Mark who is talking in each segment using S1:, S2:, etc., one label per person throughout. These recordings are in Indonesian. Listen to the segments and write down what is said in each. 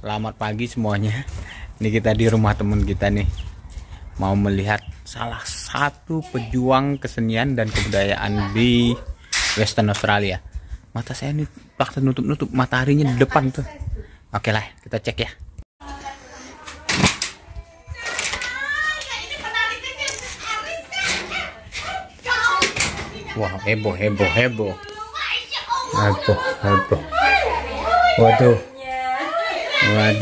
S1: Selamat pagi semuanya. Ini kita di rumah teman kita nih. Mau melihat salah satu pejuang kesenian dan kebudayaan di Western Australia. Mata saya ini paksa nutup mataharinya di depan tuh. Oke lah, kita cek ya. Wah, heboh. Waduh.
S2: Ini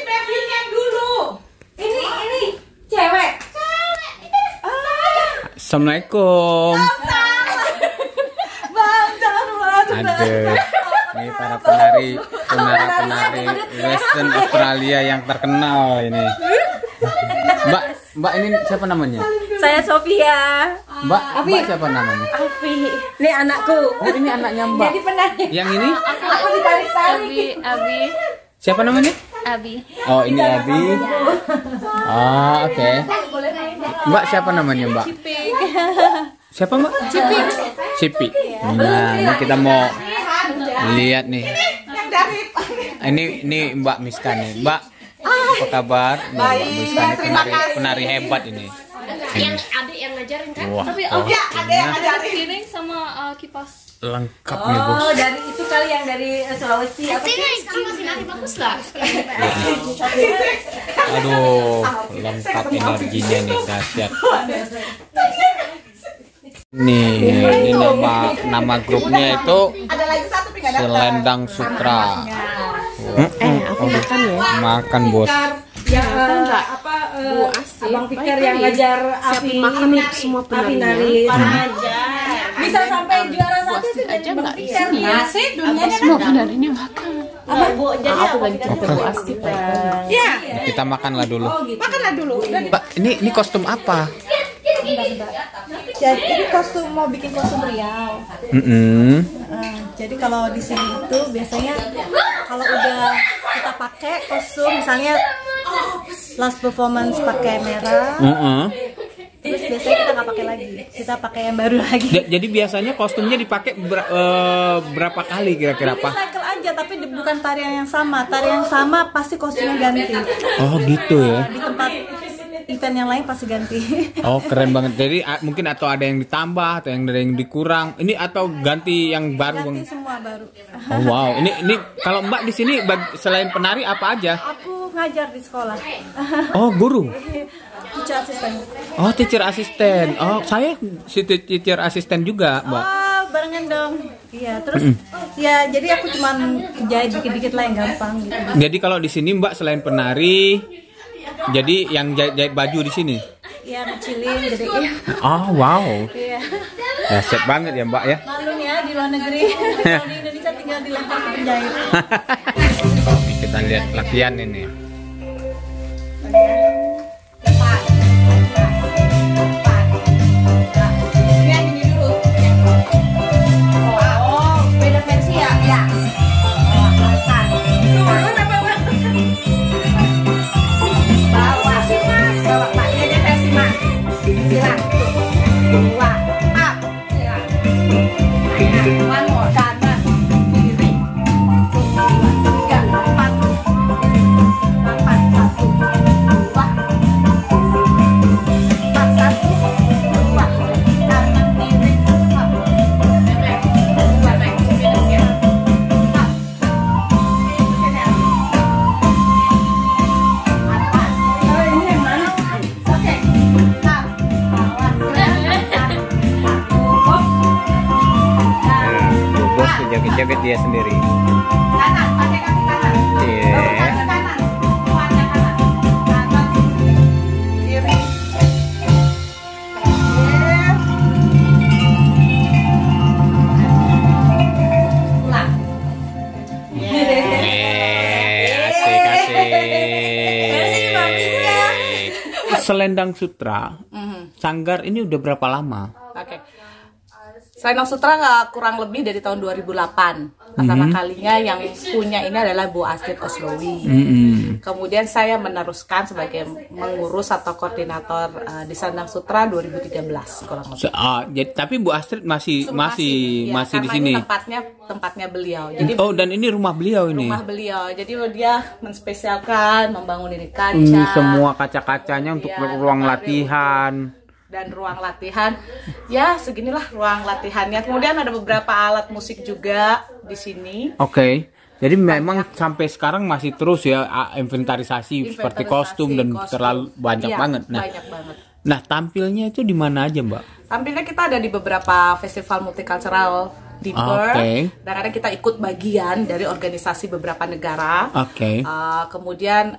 S2: babynya dulu. Ini cewek.
S1: Assalamualaikum. Aduh, ini para penari Western Australia yang terkenal ini. Mbak ini siapa namanya?
S2: Saya Sofia.
S1: Mbak siapa namanya?
S2: Afi. Ini anakku.
S1: Oh, ini anaknya Mbak.
S2: Jadi penari.
S1: Yang ini?
S2: Aku ditarik-tarik.
S3: Abi.
S1: Siapa namanya?
S3: Abi.
S1: Oh, ini Abi. Oh, oke. Mbak siapa namanya, Mbak? Siapa, Mbak? Cipi. Nah, ini kita mau lihat nih. Ini Mbak Miska nih. Mbak, apa kabar? Nih, Mbak Miska ini penari hebat ini.
S3: Yang adik yang ngajarin kan?
S1: Wah,
S3: Tapi
S1: oh,
S3: ada yang ngajarin piring sama kipas.
S1: lengkap nih, Bos.
S2: Oh, dari itu kali yang dari Sulawesi. Apa sih?
S3: Masih nari bagus lah.
S1: Aduh, lengkap energinya nih, dahsyat. Nih, ini nama grupnya itu Selendang Sutra.
S3: Aku makan ya.
S1: Makan, Bos.
S2: Ya, Bu Asih. Abang Fikar yang ngajar Afi
S3: makan
S2: ini
S3: semua
S2: Afi
S3: penari.
S2: nari. Bisa sampai juara satu itu
S3: aja nggak di
S2: Fikar.
S3: sini.
S2: Asik dunianya
S3: Semua penarinya makan.
S2: Bu, jadi
S3: Aku lagi cerita Bu Asih.
S2: ya,
S1: Kita makanlah dulu.
S2: makanlah dulu.
S1: Mbak, ini kostum apa?
S4: Jadi ini kostum, mau bikin kostum Riau. Jadi kalau di sini itu biasanya kalau udah kita pakai kostum, misalnya last performance pakai merah, terus biasanya kita nggak pakai lagi, kita pakai yang baru lagi.
S1: Jadi biasanya kostumnya dipakai berapa kali kira-kira, Pak?
S4: Cycle aja, tapi bukan tarian yang sama. Tarian yang sama pasti kostumnya ganti.
S1: Oh, gitu ya.
S4: Di tempat event yang lain pasti ganti.
S1: Oh, keren banget. Jadi mungkin atau ada yang ditambah atau ada yang dikurang. Ini atau ganti yang baru, Bang?
S4: Ganti semua baru.
S1: Oh, wow. Ini kalau Mbak di sini selain penari apa aja?
S4: Aku ngajar di sekolah.
S1: Oh, guru.
S4: Teacher assistant.
S1: Oh, teacher asisten. Oh, saya si teacher asisten juga, Mbak.
S4: Oh, barengan dong. Iya, terus ya jadi aku cuman jahit dikit-dikit lah yang gampang gitu.
S1: Jadi kalau di sini Mbak selain penari, jadi yang jahit baju di sini.
S4: Iya, ngecilin gedein.
S1: Oh, wow.
S4: Iya.
S1: Dahsyat banget ya, Mbak ya.
S4: Maklum ya di luar negeri. Kalau di Indonesia tinggal dilempar ke penjahit.
S1: Kita lihat latihan ini.
S2: Beda versi ya? Ya. Bawa sih Mas. Bawa Pak. Ini aja versi Mas. Silang. 2 up. Silang. One more. Kanan. Kiri. 2 3 4. 8 1 2 4 1 2 kanan kiri up.
S1: Bos joget-joget dia sendiri.
S2: Kanan, pakai kaki kanan.
S1: Iya.
S2: Baru kaki kanan. Kuatnya kanan. Kanan, kiri. Ulang.
S1: Asik. Selendang Sutra. Sanggar ini udah berapa lama?
S2: Oke.
S4: Selendang Sutra nggak kurang lebih dari tahun 2008. Pertama kalinya yang punya ini adalah Bu Astrid Oslowi. Kemudian saya meneruskan sebagai mengurus atau koordinator di Selendang Sutra 2013 kurang lebih.
S1: Jadi, tapi Bu Astrid masih di
S4: karena
S1: sini.
S4: ini tempatnya beliau. Jadi
S1: Dan ini rumah beliau ini.
S4: rumah beliau. Jadi dia menspesialkan membangun ini kaca.
S1: Semua kaca-kacanya untuk
S4: Iya,
S1: ruang
S4: tempat
S1: latihan.
S4: dan ruang latihan. Ya, seginilah ruang latihannya. Kemudian ada beberapa alat musik juga di sini.
S1: Oke. Jadi memang sampai sekarang masih terus ya inventarisasi seperti kostum dan terlalu banyak
S4: Iya,
S1: banget.
S4: banyak banget.
S1: Nah, tampilnya itu di mana aja, Mbak?
S4: Tampilnya kita ada di beberapa festival multicultural di Perth. Kadang-kadang kita ikut bagian dari organisasi beberapa negara. Kemudian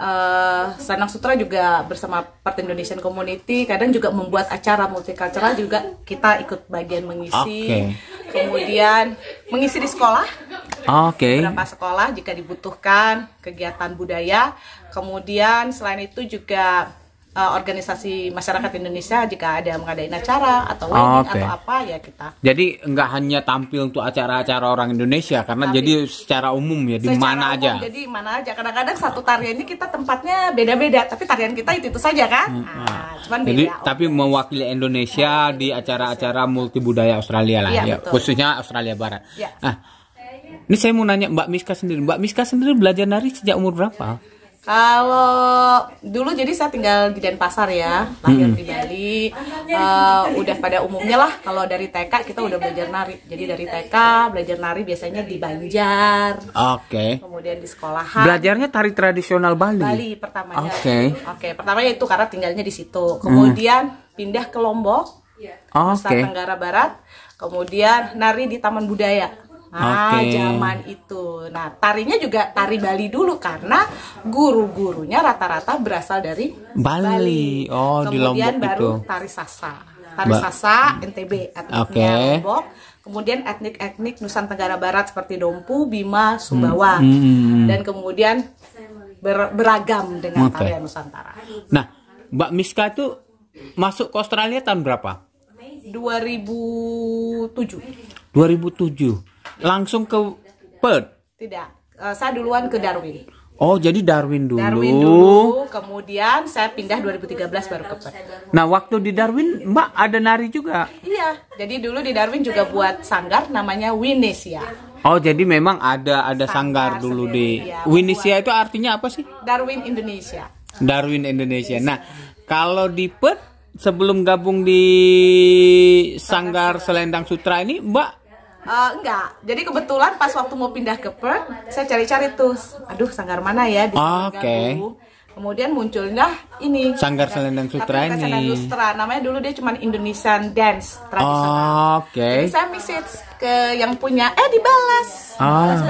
S4: Selendang Sutra juga bersama Perth Indonesian Community kadang juga membuat acara multicultural juga kita ikut bagian mengisi. Kemudian mengisi di sekolah. Beberapa sekolah jika dibutuhkan kegiatan budaya. Kemudian selain itu juga organisasi masyarakat Indonesia jika ada mengadain acara atau wedding atau apa ya kita.
S1: Jadi nggak hanya tampil untuk acara-acara orang Indonesia karena jadi secara umum ya di mana aja.
S4: Jadi mana aja. Kadang-kadang satu tarian ini kita tempatnya beda-beda, tapi tarian kita itu saja kan. Cuman
S1: jadi
S4: beda.
S1: tapi mewakili Indonesia di acara-acara multibudaya Australia lah ya, khususnya Australia Barat.
S4: Ya.
S1: Nah, ini saya mau nanya Mbak Miska sendiri. Mbak Miska sendiri belajar nari sejak umur berapa?
S4: Kalau dulu jadi saya tinggal di Denpasar ya, lahir di Bali. Udah pada umumnya lah kalau dari TK kita udah belajar nari. Jadi dari TK belajar nari biasanya di Banjar. Kemudian di sekolahan.
S1: Belajarnya tari tradisional Bali.
S4: Bali pertamanya. Pertamanya itu karena tinggalnya di situ. Kemudian pindah ke Lombok, Nusa Tenggara Barat. Kemudian nari di Taman Budaya. Zaman itu. Nah, tarinya juga tari Bali dulu karena guru-gurunya rata-rata berasal dari Bali. Kemudian
S1: di Lombok
S4: baru
S1: itu.
S4: tari Sasa. Tari Sasa NTB etniknya Lombok. Kemudian etnik-etnik Nusantara Barat seperti Dompu, Bima, Sumbawa. Dan kemudian beragam dengan tarian Nusantara.
S1: Nah, Mbak Miska itu masuk ke Australia tahun berapa?
S4: 2007.
S1: Langsung ke Perth?
S4: Tidak, saya duluan ke Darwin.
S1: Jadi Darwin dulu.
S4: Kemudian saya pindah 2013 baru ke Perth.
S1: Nah, waktu di Darwin Mbak ada nari juga?
S4: Iya, jadi dulu di Darwin juga buat sanggar namanya Winesia.
S1: Jadi memang ada sanggar dulu di Winesia. Itu artinya apa sih?
S4: Darwin Indonesia.
S1: Darwin Indonesia. Nah, kalau di Perth sebelum gabung di Sanggar Selendang Sutra ini Mbak
S4: enggak, jadi kebetulan pas waktu mau pindah ke Perth saya cari-cari tuh, aduh sanggar mana ya bisa gabung. Kemudian munculnya ini
S1: Sanggar Selendang Sutra ini.
S4: Selendang Sutra, namanya dulu dia cuma Indonesian Dance tradisional. Jadi saya message ke yang punya, dibalas.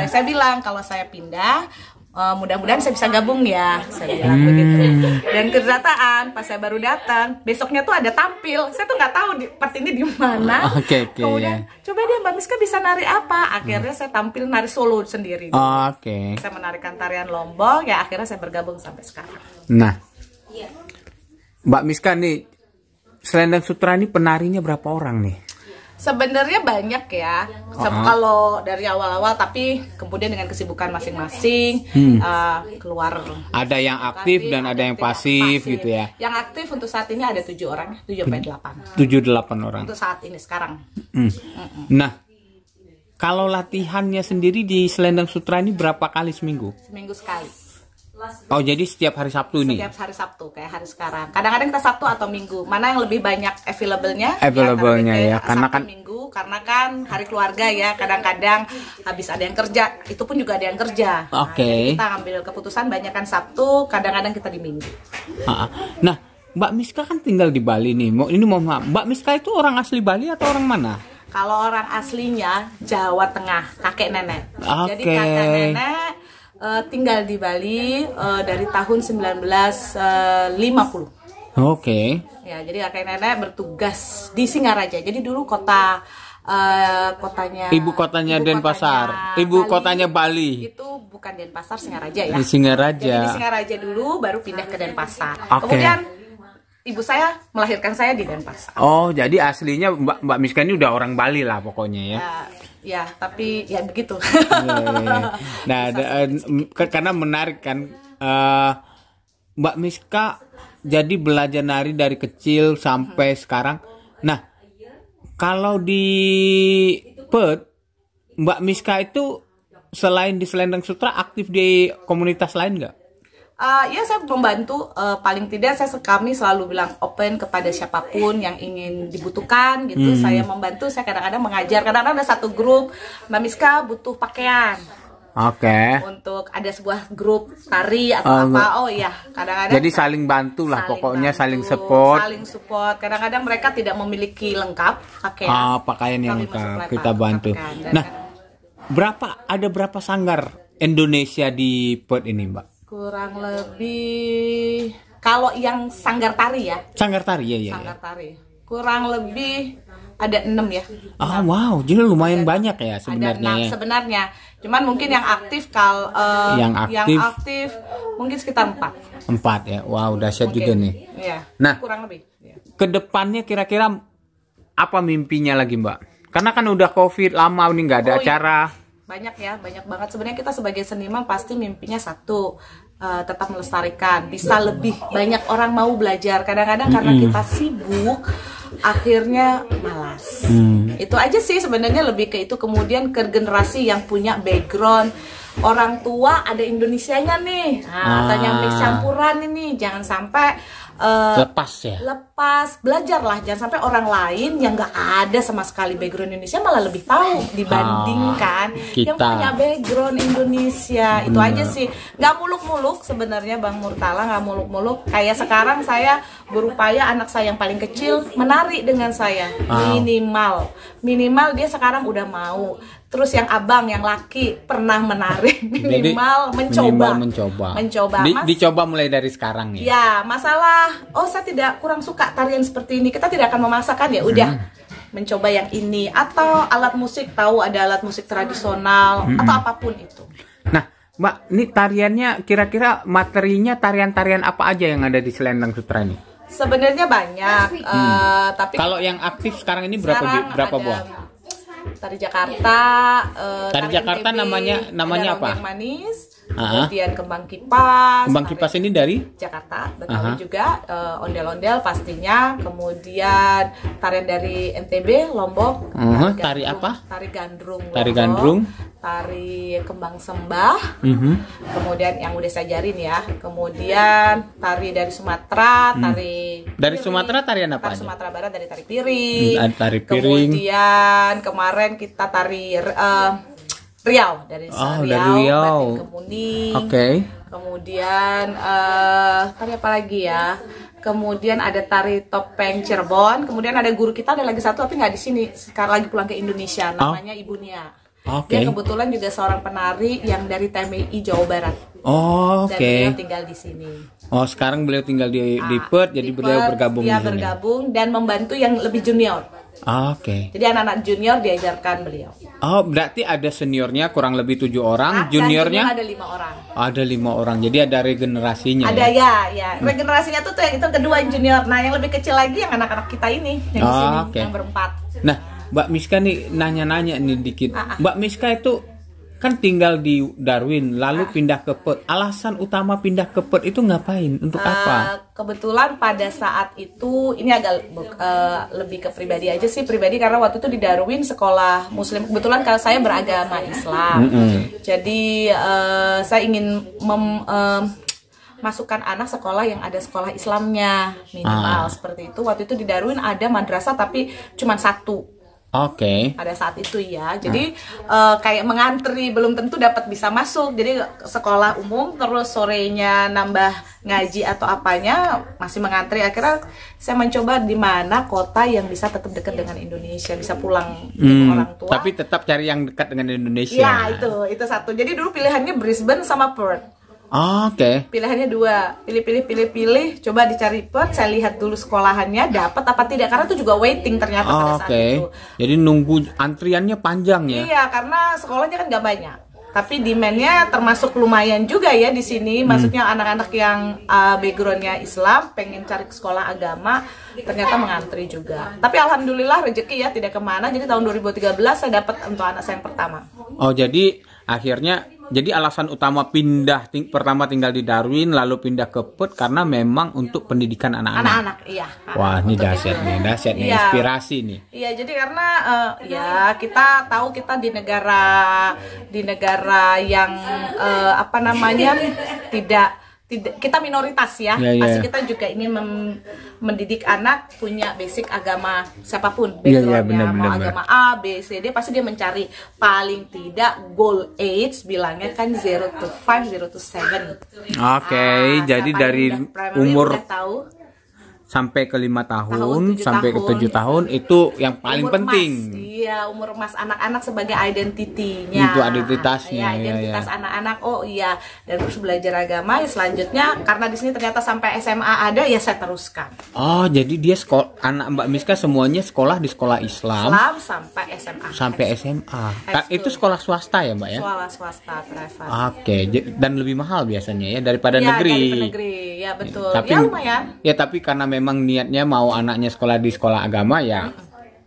S4: Saya bilang kalau saya pindah mudah-mudahan saya bisa gabung ya, saya bilang begitu. Dan kenyataan pas saya baru datang, besoknya tuh ada tampil. Saya tuh nggak tahu part ini di mana. Kemudian coba deh Mbak Miska bisa nari apa? Akhirnya saya tampil nari solo sendiri. Saya menarikan tarian Lombok, ya akhirnya saya bergabung sampai sekarang.
S1: Nah, Mbak Miska nih, Selendang Sutra ini penarinya berapa orang nih?
S4: Sebenarnya banyak ya, kalau dari awal-awal, tapi kemudian dengan kesibukan masing-masing keluar.
S1: Ada yang aktif dan ada yang pasif gitu ya.
S4: Yang aktif untuk saat ini ada 7 orang, 7-8.
S1: 7-8 orang.
S4: Untuk saat ini sekarang.
S1: Nah, kalau latihannya sendiri di Selendang Sutra ini berapa kali seminggu?
S4: Seminggu sekali.
S1: Jadi setiap hari Sabtu nih?
S4: Setiap hari Sabtu, kayak hari sekarang. Kadang-kadang kita Sabtu atau Minggu. Mana yang lebih banyak available-nya ya, karena kan Minggu, karena kan hari keluarga ya. Kadang-kadang habis ada yang kerja, itu pun juga ada yang kerja. Jadi kita ambil keputusan banyak kan Sabtu, kadang-kadang kita di Minggu.
S1: Nah, Mbak Miska kan tinggal di Bali nih. Mbak Miska itu orang asli Bali atau orang mana?
S4: Kalau orang aslinya Jawa Tengah, kakek nenek. Jadi kakek nenek tinggal di Bali dari tahun 1950. Ya, jadi kakek nenek bertugas di Singaraja. Jadi dulu kotanya
S1: ibu kotanya Denpasar, ibu kotanya Bali.
S4: Itu bukan Denpasar, Singaraja ya.
S1: Singaraja.
S4: Jadi di Singaraja dulu baru pindah ke Denpasar. Kemudian
S2: ibu saya melahirkan saya di Denpasar.
S1: Oh, jadi aslinya Mbak Miska ini udah orang Bali lah pokoknya ya.
S2: Ya, tapi ya begitu.
S1: Nah, karena menarik kan, Mbak Miska jadi belajar nari dari kecil sampai sekarang. Nah, kalau di Perth, Mbak Miska itu selain di Selendang Sutra aktif di komunitas lain nggak?
S2: Ya, saya membantu, paling tidak kami selalu bilang open kepada siapapun yang ingin dibutuhkan gitu. Saya membantu, saya kadang-kadang mengajar, kadang-kadang ada satu grup Mbak Miska butuh pakaian.
S1: Oke.
S2: Untuk ada sebuah grup tari atau apa, kadang-kadang.
S1: Jadi saling bantu lah, pokoknya
S2: bantu,
S1: saling support.
S2: Saling support. Kadang-kadang mereka tidak memiliki lengkap pakaian.
S1: Pakaian yang
S2: Kami
S1: lengkap
S2: mensuplai
S1: kita bantu. Nah, berapa sanggar Indonesia di Perth ini, Mbak?
S2: Kurang lebih kalau yang sanggar tari ya.
S1: Sanggar tari ya.
S2: Sanggar tari. Kurang lebih ada 6 ya.
S1: Wow, jadi lumayan banyak ya sebenarnya.
S2: Ada 6 sebenarnya. Cuman mungkin yang aktif yang aktif mungkin sekitar 4.
S1: 4 ya. Wow, dahsyat juga nih.
S2: Iya.
S1: Nah,
S2: kurang lebih. Ya.
S1: Kedepannya kira-kira apa mimpinya lagi, Mbak? Karena kan udah COVID lama nih nggak ada acara.
S2: Banyak banget. Sebenarnya kita sebagai seniman pasti mimpinya satu, tetap melestarikan, bisa lebih banyak orang mau belajar. Kadang-kadang karena kita sibuk, akhirnya malas. Itu aja sih sebenarnya, lebih ke itu. Kemudian ke generasi yang punya background orang tua ada Indonesianya nih, atau yang mix campuran ini, jangan sampai lepas belajarlah, jangan sampai orang lain yang nggak ada sama sekali background Indonesia malah lebih tahu dibandingkan yang punya background Indonesia. Itu aja sih, nggak muluk-muluk sebenarnya Bang Murtala, nggak muluk-muluk. Kayak sekarang saya berupaya anak saya yang paling kecil menari dengan saya, minimal dia sekarang udah mau. Terus yang abang, yang laki pernah menari, minimal mencoba.
S1: Dicoba mulai dari sekarang ya.
S2: Ya, masalah, saya tidak kurang suka tarian seperti ini, kita tidak akan memaksakan, ya udah mencoba yang ini, atau alat musik, tahu ada alat musik tradisional atau apapun itu.
S1: Nah, Mbak, ini tariannya kira-kira materinya tarian-tarian apa aja yang ada di Selendang Sutra ini?
S2: Sebenarnya banyak, tapi
S1: kalau yang aktif sekarang ini berapa buah?
S2: Tari Jakarta,
S1: tari Jakarta
S2: NTB,
S1: namanya apa?
S2: Yang manis, kemudian Kembang Kipas.
S1: Kembang Kipas ini dari
S2: Jakarta, Betawi juga, ondel-ondel pastinya. Kemudian tarian dari NTB, Lombok.
S1: Tari apa?
S2: Tari Gandrung.
S1: Tari Gandrung.
S2: Tari Kembang Sembah. Kemudian yang udah saya ajarin ya. Kemudian tari dari Sumatera, tari
S1: dari Sumatera tarian apa?
S2: Tari Sumatera Barat dari tari piring.
S1: Tari piring.
S2: Kemudian kemarin kita tari Riau dari
S1: Riau.
S2: Kemuning. Kemudian tari apa lagi ya? Kemudian ada tari topeng Cirebon. Kemudian ada guru kita, ada lagi satu tapi nggak di sini. Sekarang lagi pulang ke Indonesia. Namanya Ibu Nia. Dia kebetulan juga seorang penari yang dari TMI Jawa Barat. Dan beliau tinggal di sini.
S1: Sekarang beliau tinggal di Perth, jadi beliau bergabung di sini.
S2: Bergabung dan membantu yang lebih junior. Jadi anak-anak junior diajarkan beliau.
S1: Berarti ada seniornya kurang lebih 7 orang, juniornya
S2: ada 5 orang.
S1: Ada 5 orang, jadi ada regenerasinya.
S2: Ada ya. Regenerasinya tuh yang itu kedua yang junior. Nah, yang lebih kecil lagi yang anak-anak kita ini yang di sini, yang berempat.
S1: Nah, Mbak Miska nih nanya-nanya nih dikit. Mbak Miska itu kan tinggal di Darwin, lalu pindah ke Perth. Alasan utama pindah ke Perth itu ngapain? Untuk apa?
S2: Kebetulan pada saat itu, ini agak lebih ke pribadi aja sih. Pribadi karena waktu itu di Darwin sekolah Muslim. Kebetulan kalau saya beragama Islam. Jadi saya ingin masukkan anak sekolah yang ada sekolah Islamnya minimal seperti itu. Waktu itu di Darwin ada madrasah tapi cuma 1. Pada saat itu ya, jadi kayak mengantri, belum tentu dapat bisa masuk. Jadi sekolah umum, terus sorenya nambah ngaji atau apanya, masih mengantri. Akhirnya saya mencoba di mana kota yang bisa tetap dekat dengan Indonesia, bisa pulang ke orang tua.
S1: Tapi tetap cari yang dekat dengan Indonesia.
S2: Ya itu satu. Jadi dulu pilihannya Brisbane sama Perth. Pilihannya 2, pilih, coba dicari Perth. Saya lihat dulu sekolahannya dapat apa tidak, karena itu juga waiting ternyata pada saat itu.
S1: Jadi nunggu antriannya panjang ya?
S2: Iya, karena sekolahnya kan nggak banyak. Tapi demand-nya termasuk lumayan juga ya di sini. Maksudnya anak-anak yang background-nya Islam pengen cari sekolah agama ternyata mengantri juga. Tapi alhamdulillah rezeki ya tidak kemana. Jadi tahun 2013 saya dapat untuk anak saya yang pertama.
S1: Oh, jadi akhirnya alasan utama pindah pertama tinggal di Darwin lalu pindah ke Perth karena memang untuk pendidikan anak-anak.
S2: Anak-anak, iya.
S1: Wah, ini dahsyat nih,
S2: Iya.
S1: inspirasi nih.
S2: Iya, jadi karena ya kita tahu kita di negara yang tidak kita minoritas ya. Pasti kita juga ingin mendidik anak punya basic agama siapapun backgroundnya, mau agama A, B, C, D, pasti dia mencari paling tidak goal age bilangnya kan 0 to 5, 0 to 7.
S1: Oke, jadi dari umur
S2: tahu
S1: sampai ke 5 tahun, sampai ke 7 tahun itu yang paling umur penting.
S2: Iya, umur emas anak-anak sebagai identitinya.
S1: Itu identitasnya.
S2: Ya, identitas anak-anak. Oh iya, dan terus belajar agama. Ya, selanjutnya karena di sini ternyata sampai SMA ada, ya saya teruskan. Oh,
S1: jadi dia anak Mbak Miska semuanya sekolah di sekolah Islam
S2: sampai SMA.
S1: Sampai SMA. Itu sekolah swasta ya, Mbak ya?
S2: Sekolah swasta, private.
S1: Oke, dan lebih mahal biasanya ya daripada negeri.
S2: Daripada negeri, ya betul.
S1: Tapi,
S2: ya lumayan.
S1: Ya tapi karena memang niatnya mau anaknya sekolah di sekolah agama ya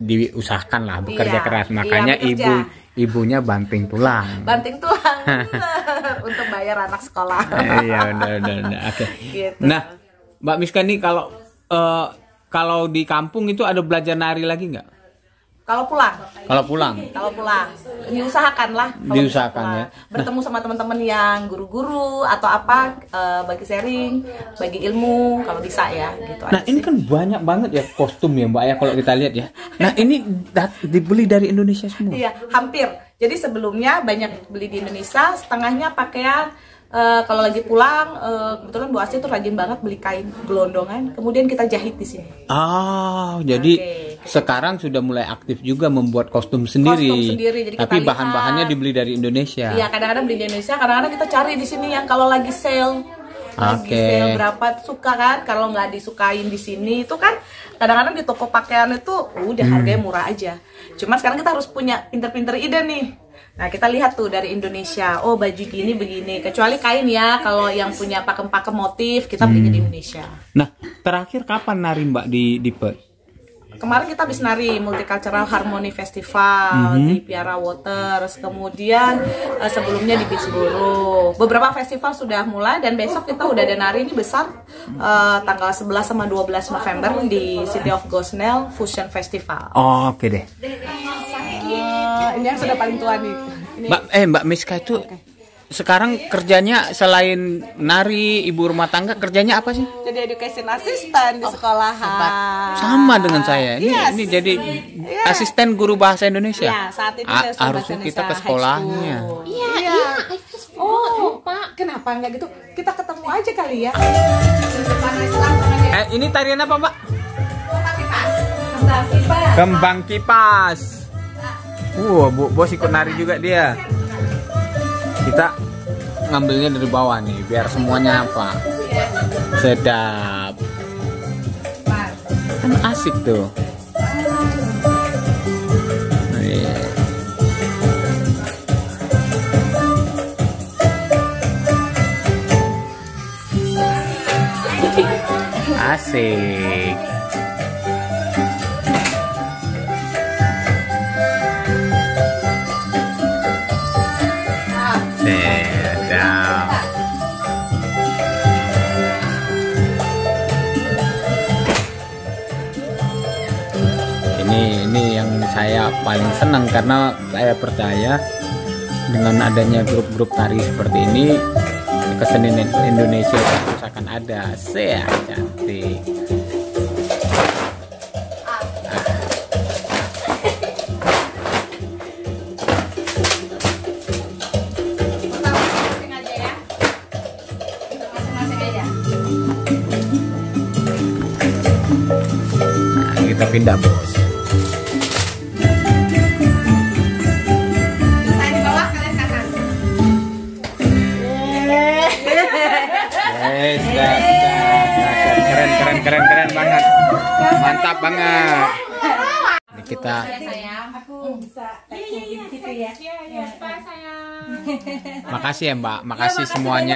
S1: diusahakan lah bekerja keras, makanya ibunya banting tulang
S2: untuk bayar anak sekolah.
S1: Iya, benar. Oke. Gitu. Nah, Mbak Miska nih kalau di kampung itu ada belajar nari lagi nggak?
S2: Kalau pulang, diusahakan ya. Bertemu sama teman-teman yang guru-guru atau apa, bagi sharing, bagi ilmu kalau bisa ya, gitu.
S1: Nah ini kan banyak banget ya kostum ya Mbak ya kalau kita lihat ya. Nah ini dibeli dari Indonesia semua?
S2: Iya, hampir. Jadi sebelumnya banyak beli di Indonesia, setengahnya pakaian. Kalau lagi pulang, kebetulan Bu Asih tuh rajin banget beli kain gelondongan, kemudian kita jahit di sini.
S1: Jadi sekarang sudah mulai aktif juga membuat kostum sendiri.
S2: Jadi
S1: tapi bahan-bahannya dibeli dari Indonesia.
S2: Iya, kadang-kadang beli di Indonesia, kadang-kadang kita cari di sini yang kalau lagi sale. Sale berapa suka kan? Kalau nggak disukain di sini itu kan kadang-kadang di toko pakaian itu udah harganya murah aja. Cuma sekarang kita harus punya pinter-pinter ide nih. Nah kita lihat tuh dari Indonesia, oh baju gini begini, kecuali kain ya, kalau yang punya pakem-pakem motif kita belinya di Indonesia.
S1: Nah terakhir kapan nari Mbak di Perth?
S2: Kemarin kita habis nari Multicultural Harmony Festival di Piara Waters, kemudian sebelumnya di Pittsburgh. Beberapa festival sudah mulai dan besok kita udah ada nari ini besar, tanggal 11 sama 12 November di City of Gosnell Fusion Festival.
S1: Oke deh.
S2: Ini yang sudah paling tua nih.
S1: Mbak Miska itu sekarang kerjanya selain nari, ibu rumah tangga, kerjanya apa sih?
S2: Jadi education assistant di sekolahan.
S1: Sama dengan saya. Ini jadi asisten guru bahasa Indonesia.
S2: Iya, saat ini
S1: harusnya kita ke sekolahnya.
S3: Iya.
S2: Oh, Pak, kenapa enggak gitu? Kita ketemu aja kali ya.
S1: Ini tarian apa, Mbak? Kembang kipas. Bu Bos ikut nari juga dia. Kita ngambilnya dari bawah nih biar semuanya apa sedap, kan asik tuh. Asik. Ini yang saya paling senang karena saya percaya dengan adanya grup-grup tari seperti ini kesenian Indonesia terus akan ada. Cantik. Nah, kita pindah Bos. Keren banget, mantap banget. Ini kita Makasih ya Mbak, makasih semuanya.